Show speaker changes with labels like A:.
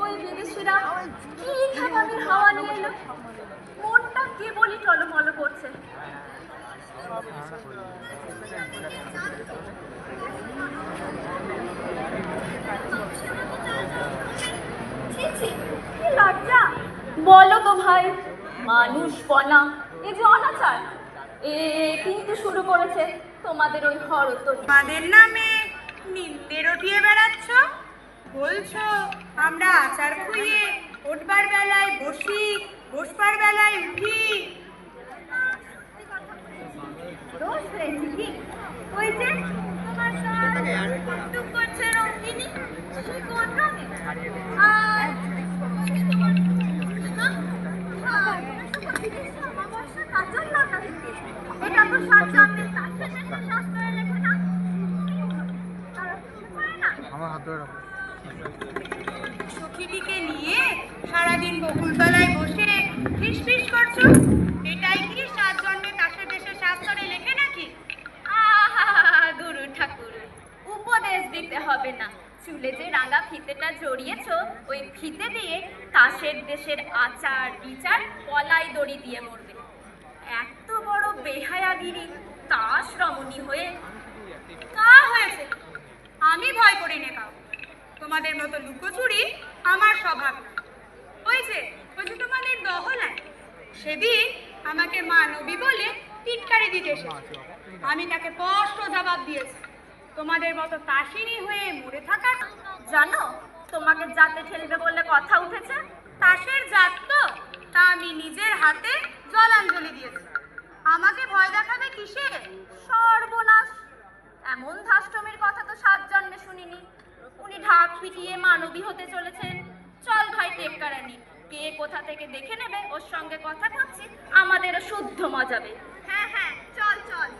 A: ওই বিদেশিরা কি ঠাকামির হাওয়া নিয়ে এলো, মনটা কেবলই টলমল করছে। কি লজ্জা বলো তো ভাই, মানুষপনা এ যে অনাচার, এ কিন্তু শুরু করেছে তোমাদের ওই হরতল।
B: আমাদের নামে নিন্দে রটিয়ে বেড়াচ্ছ, বলছো আমরা আচার খুইয়ে উঠবার বেলায় বসি, বসবার বেলায় উঠি।
A: দোষ হয়েছে কি? ওই যে তোমার টুকটুক করছে রঙ্গিনী, সেই কোন রঙে? আর এটা তো সাতজন্মের তাসের দেশে শাস্ত্রে লেখে না।
C: আমার হাত ধরে রাখো।
B: সখীটিকে নিয়ে সারাদিন বকুলতলায় বসে ফিসফিস করছো, এটাই কি সাত জন্মে তাসের দেশে শাস্ত্রে লেখে নাকি?
A: আহা গুরু ঠাকুর, উপদেশ দিতে হবে না। চুলে যে রাঙা ফিতেটা জড়িয়েছো, ওই ফিতে দিয়ে তাসের দেশের আচার বিচার পলাই দড়ি দিয়ে মরবে। এত বড় বেহায়াগিরি তাস রমণী হয়ে
B: তা হয়েছে, আমি ভয় করি না কাউ। তোমাদের মতো লুকোচুরি আমার স্বভাব না। ওই যে তোমাদের দহলায় সেদিন আমাকে মানবী বলে টিটকারি দিতে এসেছে, আমি তাকে স্পষ্ট জবাব দিয়েছি, তোমাদের মতো তাসিনী হয়ে মরে থাকা।
A: জানো তোমাকে যাতে ঠেলবে বলে কথা উঠেছে।
B: তাসের জাত তো, তা আমি নিজের হাতে জলাঞ্জলি দিয়েছি। আমাকে ভয় দেখাবে কিসে?
A: সর্বনাশ, এমন ধাষ্টমের কথা তো সাত জন্মে শুনিনি। উনি ঢাক পিটিয়ে মানবী হতে চলেছেন। চল ভাই টেক্কারানি, কে কোথা থেকে দেখে নেবে ওর সঙ্গে কথা বলছি, আমাদেরও শুদ্ধ মজাবে। হ্যাঁ হ্যাঁ, চল চল।